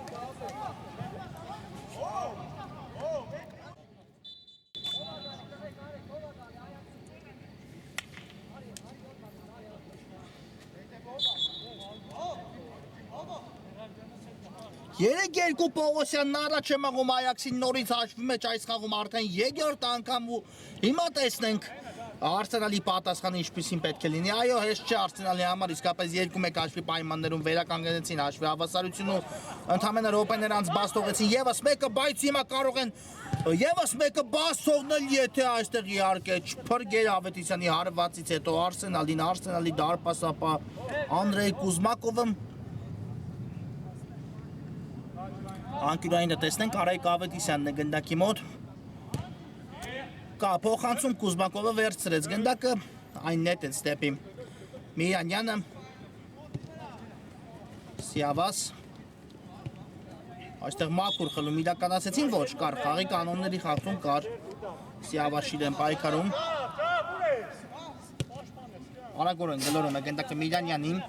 3-2 Պողոսյանն առաջ է մղում Այաքսին, նորից հաշվում է այս խաղում արդեն երկրորդ անգամ ու հիմա տեսնենք Արսենալի պատասխանը ինչպիսին պետք է լինի։ Այո, հեշտ չէ Արսենալի համար, իսկապես 2-1 հաշվի պայմաններում վերականգնեցին հաշվի հավասարությունը ու ընդամենը րոպեներ անց բաց թողեցին եւս մեկը, բայց հիմա կարող են եւս մեկը բաց թողնել, եթե այստեղ իհարկե չփրկեր Ավետիսյանի հարվածից հետո Արսենալի դարպասապա Անդրեյ Կուզմակովը Անկյուրայինը տեսնենք Արայք Ավետիսյանն է գնդակի մոտ Կա փոխանցում Կուզմակովը վերցրեց գնդակը այն նետ են ստեպի Միրանյանը Սիավաս Այստեղ մաքուր խլում իրականացեցին ոչ կար խաղի կանոնների խախտում կար Սիավաշի դեմ պայքարում Արագորեն գլորում է գնդակը Միրանյանին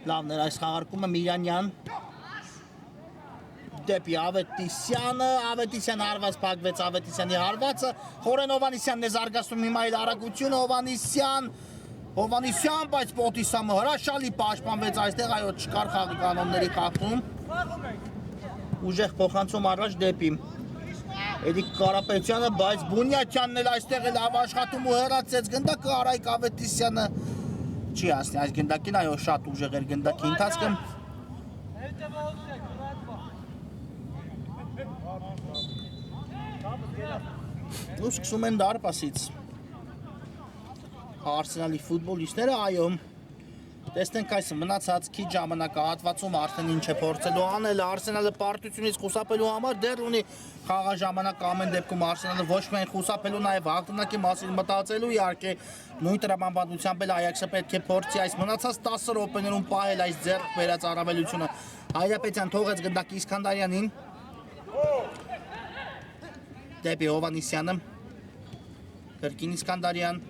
Լավն էր այս խաղարկումը Միրանյան դեպի Ավետիսյանը, Ավետիսյան հարված փակվեց Ավետիսյանի հարվածը, Խորեն Հովհաննիսյանն է զարգացնում հիմա իր արագությունը, Հովհաննիսյան, բայց Պոտիսամը հրաշալի պաշտպանվեց այստեղ, այո չկար խաղի կանոնների խախտում, ուժեղ փոխանցում առաջ դեպի Էրիկ Կարապետյանը, բայց Բունյաչյանն էլ այստեղ է լավ աշխատում ու հեռացեց գնդակը Արայք Ավետիսյանը չի ասնի այս գնդակին, այո շատ ուժեղ էր գնդակի ընթացքը ու սկսում են դարպասից Արսենալի ֆուտբոլիստները, այո տեսնենք այս մնացած քիչ ժամանակահատվածում արդեն ինչ է փորձելու անել Արսենալը պարտությունից խուսափելու համար դեռ ունի խաղաժամանակ ամեն դեպքում Արսենալը ոչ միայն խուսափելու նաև հաղթանակի մասին մտածելու իհարկե նույն տրամաբանությամբ էլ Այաքսը պետք է փորձի այս մնացած 10 րոպեներում պահել այս ձեռք բերած առավելությունը Հայրապետյան թողեց գնդակի Իսկանդարյանին դեպի Հովհաննիսյանը կրկին Իսկանդարյան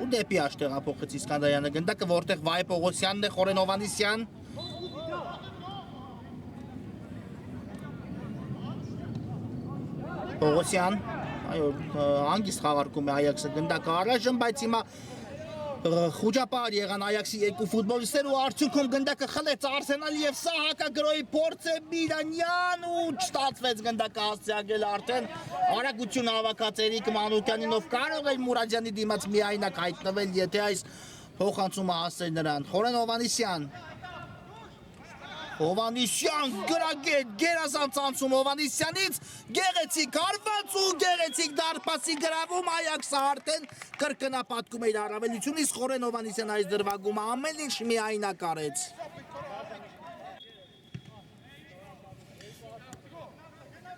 ու դեպի աշտեղափոխեց Իսկանդարյանը գնդակը, որտեղ Վահե Պողոսյանն է, Խորեն Հովհաննիսյան Պողոսյան, այո, հանգիստ խաղարկում է Այաքսը գնդակը առայժմ, բայց հիմա խուճապար եղան Այաքսի երկու ֆուտբոլիստներ ու արդյունքում գնդակը խլեց Արսենալի եւ սա հակագրոյի փորձ է Միրանյան ու չստացվեց գնդակը հասցեագրել արդեն արագություն հավաքած Էրիկ Մանուկյանին ով կարող էր Մուրադյանի դիմաց միայնակ հայտնվել եթե այս փոխանցումը հասցեր նրան Խորեն Հովհաննիսյան գրագետ գերազանց անցում Հովհաննիսյանից գեղեցիկ հարված ու գեղեցիկ դարպասի գրավում Այաքսը արդեն կրկնապատկում է իր առավելությունից Խորեն Հովհաննիսյան այս դրվագում ամեն ինչ միայնակ արեց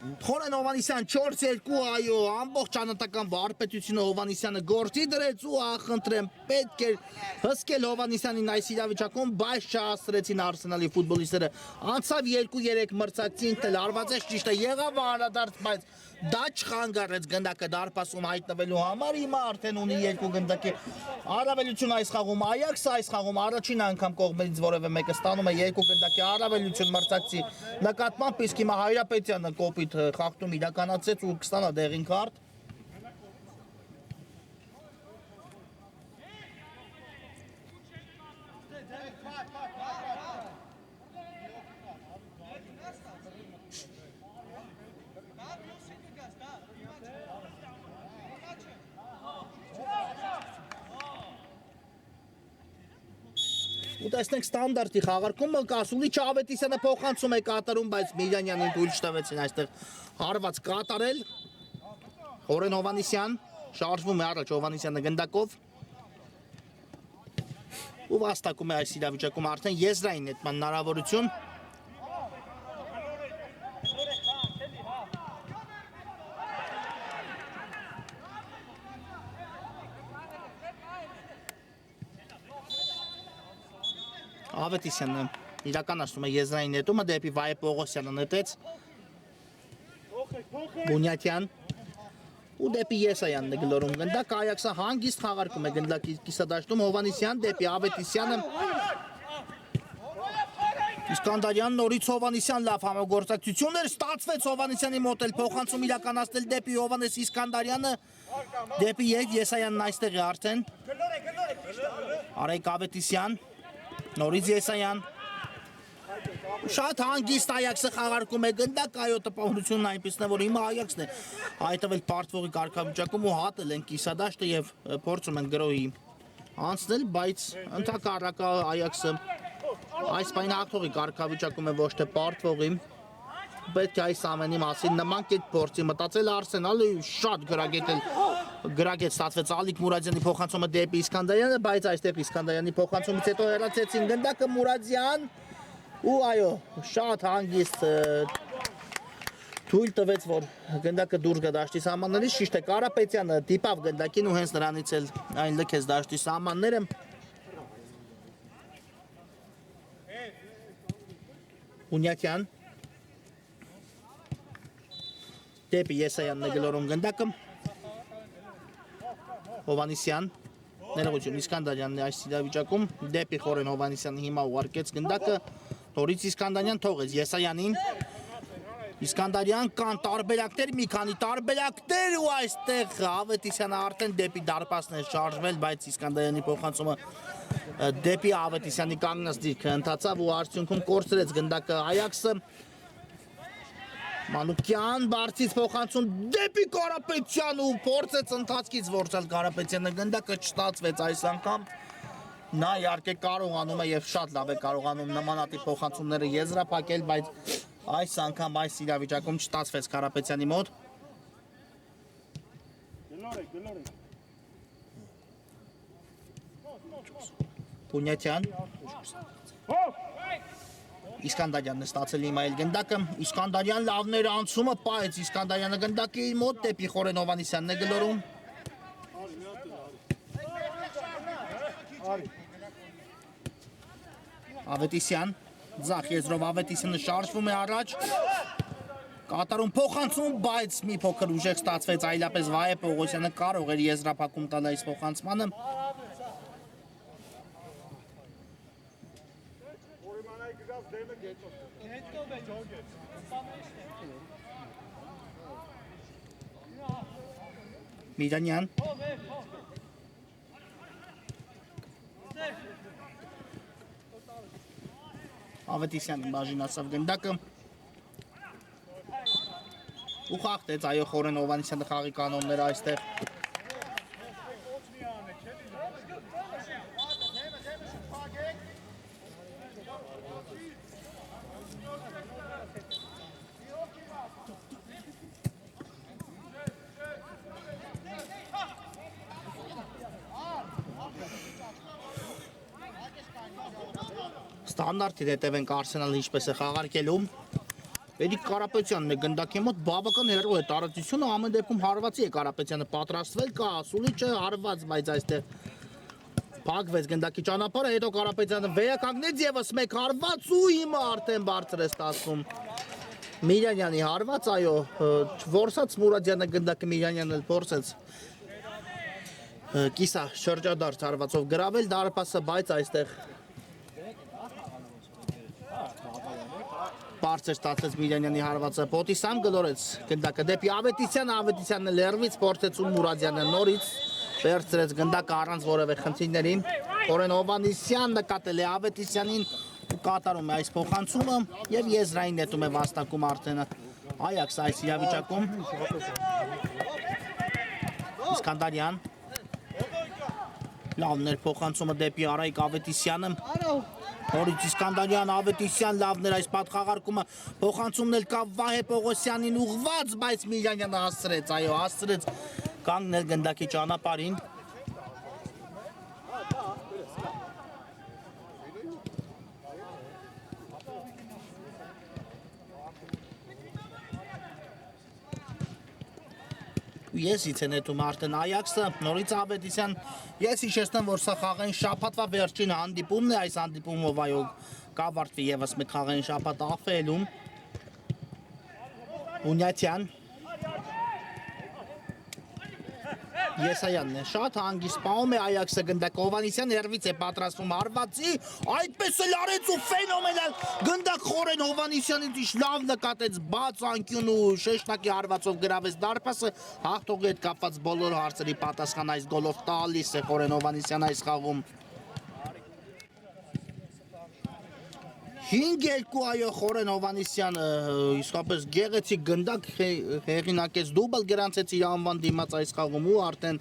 Խորեն Հովհաննիսյան 4-2 այո ամբողջ անհատական վարպետությունը Հովհաննիսյանը գործի դրեց ու ախնդրեմ պետք էր հսկել Հովհաննիսյանին այս իրավիճակում բայց չհասցրեցին Արսենալի ֆուտբոլիստները անցավ 2-3 մրցակցին էլ արվածեց ճիշտ է եղավ անդրադարձ բայց դա չխանգարեց գնդակը դարպասում հայտնվելու համար հիմա արդեն ունի երկու գնդակի առավելություն այս խաղում Այաքսը այս խաղում առաջին անգամ կողմերից որևէ մեկը ստանում է երկու գնդակի առավելություն մրցակցի նկատմամբ իսկ հիմա Հայրապետյանը կոպիտ խախտում իրականացրեց ու կստանա դեղին քարտ Ու տեսնենք ստանդարտի խաղարկումը Կասուլիչը Ավետիսյանը փոխանցում է կատարում, բայց Միլյանյանին թույլ չտվեցին այստեղ հարված կատարել։ Խորեն Հովանիսյան շարժվում է առաջ Հովանիսյանը գնդակով։ Ու վաստակում է այս իրավիճակում արդեն եզրային նետման հնարավորություն։ Ավետիսյանը իրականացնում է եզրային նետումը դեպի Վայե Պողոսյանը նետեց Բունյատյան ու դեպի Եսայանն է գլորում գնդակ Այաքսը հանգիստ խաղարկում է գնդակի կիսադաշտում Հովանիսյան դեպի Ավետիսյանը Իսկանդարյան նորից Հովանիսյան լավ համագործակցություններ ստացվեց Հովանիսյանի մոտ էլ փոխանցում իրականացնել դեպի Հովանես Իսկանդարյանը դեպի Եսայանն այստեղ է արդեն Արայք Ավետիսյան Նորից Եսայան Շատ հանգիստ Այաքսը խաղարկում է գնդակ այո տպավորությունն այնպիսն է որ հիմա Այաքսն է հայտվել պարտվողի կարգավիճակում ու հատել են կիսադաշտը եւ փորձում են գրոհի անցնել բայց ընդհակառակը Այաքսը այս պայն հաղթողի կարգավիճակում է ոչ թե պարտվողի պետք է այս ամենի մասին նման կերպ փորձի մտածել Արսենալը շատ գրագետ ստացվեց Ալիկ Մուրադյանի փոխանցումը դեպի Իսկանդարյանը, բայց այստեղ Իսկանդարյանի փոխանցումից հետո հեռացեցին գնդակը Մուրադյան ու այո, շատ հանգիստ թույլ տվեց, որ գնդակը դուրս գա դաշտի սահմաններից, ճիշտ է Կարապետյանը դիպավ գնդակին ու հենց նրանից էլ այն լքեց դաշտի սահմանները Բունյատյան դեպի Եսայանն է գլորում գնդակը Հովանիսյան ներողություն Իսկանդարյանն է այս իրավիճակում դեպի Խորեն Հովանիսյանը հիմա ուղարկեց գնդակը նորից Իսկանդարյան թողեց Եսայանին Իսկանդարյան կան տարբերակներ մի քանի տարբերակներ ու այստեղ Ավետիսյանը արդեն դեպի դարպասն է շարժվել բայց Իսկանդարյանի փոխանցումը դեպի Ավետիսյանի կանգնած դիրքը ընթացավ ու արդյունքում կորցրեց գնդակը Այաքսը Մանուկյան բարձից փոխանցում դեպի Կարապետյան ու փորձեց ընթացքից որցալ Կարապետյանը գնդակը չստացվեց այս անգամ նա իհարկե կարողանում է եւ շատ լավ է կարողանում նմանատիպ փոխանցումները եզրափակել բայց այս անգամ այս իրավիճակում չստացվեց Կարապետյանի մոտ Բունյատյան Իսկանդարյանն է ստացել հիմա էլ գնդակը Իսկանդարյան լավներ անցումը պայեց Իսկանդարյանը գնդակի մոտ դեպի Խորեն Հովանիսյանն է գլորում Ավետիսյան ձախ եզրով Ավետիսյանը շարժվում է առաջ կատարում փոխանցում բայց մի փոքր ուժեղ ստացվեց այլապես Վայե Պողոսյանը կարող էր եզրափակում տալ այս փոխանցմանը Միրանյան Ավետիսյանը բաժինացավ գնդակը ու խախտեց այո Խորեն Հովանիսյանը խաղի կանոնները այստեղ Ստանդարտի հետևենք Արսենալը ինչպես է խաղարկելու Էրիկ Կարապետյանն է գնդակի մոտ բավական հեռու է տարածությունը ամեն դեպքում հարվածի է Կարապետյանը պատրաստվել կա Սուլիչը հարված բայց այստեղ փակվեց գնդակի ճանապարհը հետո Կարապետյանը վերականգնեց եւս մեկ հարված ու հիմա արդեն բարձր է ստացվում Միրանյանի հարված այո որսած Մուրադյանը գնդակը Միրանյանն էլ փորձեց կիսա շրջադարձ հարվածով գրավել դարպասը բայց այստեղ Բարձր ստացեց Միրանյանի հարվածը Պոտիսան գլորեց գնդակը դեպի Ավետիսյանը Ավետիսյանը լերվից փորձեց ու Մուրադյանը նորից վերցրեց գնդակը առանց որևէ խնդիրների Խորեն Հովանիսյան նկատել է Ավետիսյանին ու կատարում է այս փոխանցումը եւ եզրային նետում է վաստակում արդեն Այաքս այս իրավիճակում Իսկանդարյան Լավներ փոխանցումը դեպի Արայիկ Ավետիսյանը։ Նորից Իսկանդարյան Ավետիսյան լավներ այս պատխաղարկումը փոխանցումն էլ կա Վահե Պողոսյանին ուղված, բայց Միլյանյանը հասցրեց, այո, հասցրեց կանգնել գնդակի ճանապարհին։ Ես իցենետում արդեն Այաքսը, նորից Ավետիսյան, ես հիշեցնեմ, որ սա խաղային շաբաթվա վերջին հանդիպումն է, այս հանդիպումով այո կավարտվի ևս մեկ խաղային շաբաթ Ախվելում։ Բունյատյան Եսայանն է շատ հանգիստ պահում է Այաքսը գնդակ Հովանեսյան հերվից է պատրաստվում հարվածի, այդպես էլ արեց ու ֆենոմենալ գնդակ խորեն Հովանեսյանից իշ լավ նկատեց բաց անկյուն ու շեշտակի հարվածով գրավեց դարպասը, հաղթողի հետ կապված բոլոր հարցերի պատասխան այս գոլով տալիս է խորեն Հովանեսյան այս խաղում։ 5-2 այո խորեն Հովանեսյան իսկապես գեղեցիկ գնդակ հեղինակեց դուբլ գրանցեց իր անվան դիմաց այս խաղում ու արդեն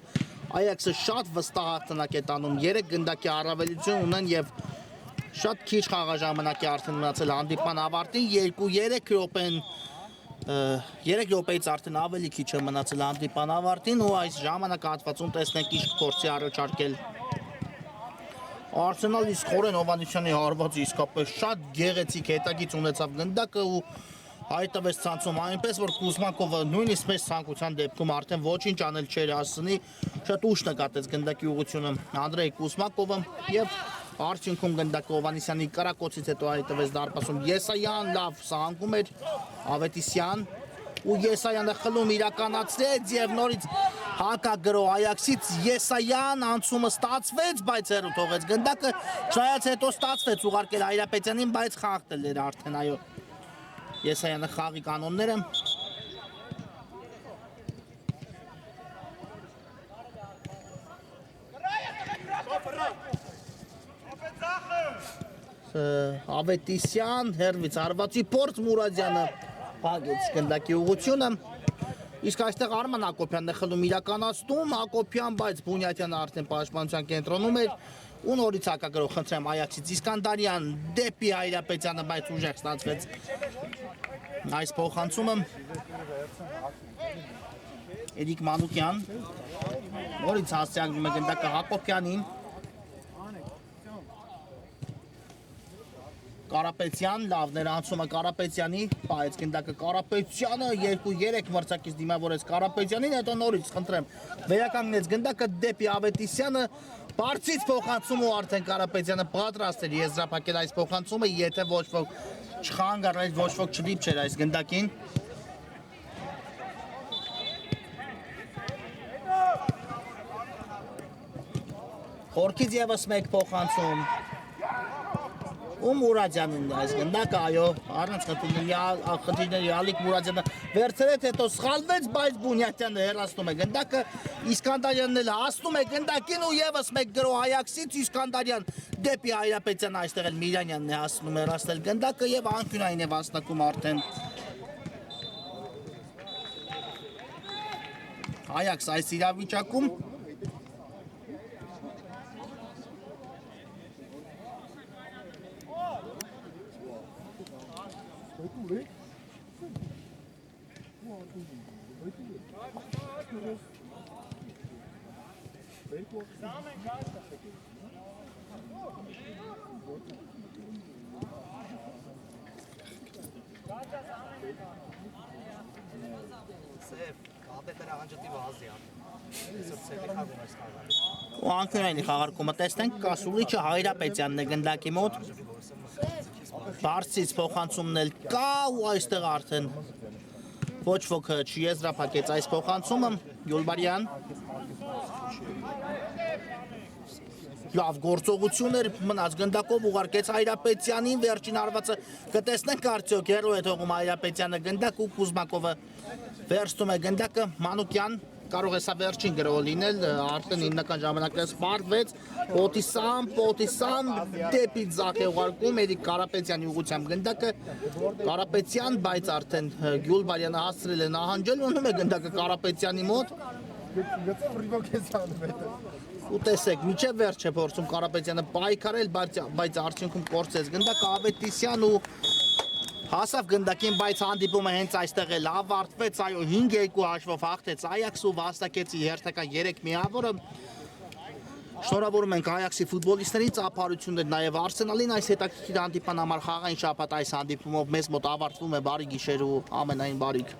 Այաքսը շատ վստահ հաղթանակ է տանում 3 գնդակի առավելություն ունեն եւ շատ քիչ խաղաժամանակ է արդեն մնացել հանդիպման ավարտին 2-3 րոպեն 3 րոպեից արդեն ավելի քիչ է մնացել հանդիպման ավարտին ու այս ժամանակահատվածում տեսնենք ինչ փորձի առաջարկել Արսենալ իսկ խորեն Հովանեսյանի հարվածը իսկապես շատ գեղեցիկ հետագից ունեցավ գնդակը ու հայտվեց ցանցում այնպես որ Կուզմակովը նույնիսկ մեծ ցանկության դեպքում արդեն ոչինչ անել չէր հասցնի շատ ուշ նկատեց գնդակի ուղղությունը Անդրեյ Կուզմակովը եւ արդյունքում գնդակը Հովանեսյանի կրակոցից հետո հայտվեց դարպասում Եսայան լավ սահանգում էր Ավետիսյան ու Եսայանը խլում իրականացրեց եւ նորից հակագրո Այաքսից Եսայան անցումը ստացվեց, բայց հերու թողեց գնդակը, չնայած հետո ստացվեց ուղարկել Հայրապետյանին, բայց խաղթել էր արդեն, այո։ Եսայանը խաղի կանոնները Ավետիսյան, հերվից հարվածի փորձ Մուրադյանը Փագեց գնդակի ուղղությունը իսկ այստեղ Արման Հակոբյանն է խլում իրականացնում Հակոբյան, բայց Բունյատյանը արդեն պաշտպանության կենտրոնում էր ու նորից հակագրող խնդրեմ Այաքսից Իսկանդարյան դեպի Հայրապետյանը, բայց ուժեղ ստացվեց այս փոխանցումը Էրիկ Մանուկյան նորից հասցեագրում է գնդակը Հակոբյանին Կարապետյան, լավներ անցումը Կարապետյանի, պայեց գնդակը Կարապետյանը, 2-3 մրցակից դիմավորեց Կարապետյանին, հետո նորից խնդրեմ, վերականգնեց գնդակը դեպի Ավետիսյանը, բարձից փոխանցում ու արդեն Կարապետյանը պատրաստ էր եզրափակել այս փոխանցումը, եթե ոչ ոք չխանգարել, ոչ ոք չդիպչեր այս գնդակին։ Խորքից ևս մեկ փոխանցում ու Մուրադյանին այս գնդակը, այո, առանց խնդիրների Ալիկ Մուրադյանը վերցրեց, հետո սխալվեց, բայց Բունյատյանը հեռացնում է գնդակը, Իսկանդարյանն էլ հասնում է գնդակին ու ևս մեկ գրո Այաքսից Իսկանդարյան դեպի Հայրապետյան, այստեղ էլ Միլյանյանն է հասնում հեռացնել գնդակը եւ անկյունային է վաստակում արդեն Այաքս այս իրավիճակում ու անկյունային խաղարկումը տեսնենք Կասուլիչը Հայրապետյանն է գնդակի մոտ բարձից փոխանցումն էլ կա ու այստեղ արդեն ոչ ոք չեզրափակեց այս փոխանցումը Գյուլբարյան լավ գործողություն էր մնաց գնդակով ուղարկեց Հայրապետյանին վերջին հարվածը կտեսնենք արդյոք հերո է թողում Հայրապետյանը գնդակ ու Կուզմակովը վերցնում է գնդակը Մանուկյան կարող է սա վերջին գրոհ լինել արդեն հիմնական ժամանակը սպարտվեց Պոտիսան դեպի ձախ է ուղարկում Էրիկ Կարապետյանի ուղղությամբ գնդակը Կարապետյան բայց արդեն Գյուլբարյանը հասցրել է նահանջել ունում է գնդակը Կարապետյանի մոտ Ու տեսեք, միջև վերջ է փորձում Կարապետյանը պայքարել, բայց արդյունքում կորցեց Գնդակ Ավետիսյան ու հասավ գնդակին, բայց հանդիպումը հենց այստեղ էլ ավարտվեց, այո 5-2 հաշվով հաղթեց Այաքսը ու վաստակեցի հերթական 3 միավորը։ Շնորհավորում ենք Այաքսի ֆուտբոլիստերին ծափարություններ, նաև Արսենալին այս հետաքրքիր հանդիպման համար խաղային շաբաթ այս հանդիպումով մեզ մոտ ավարտվում է բարի գիշեր ու ամենայն բարիք։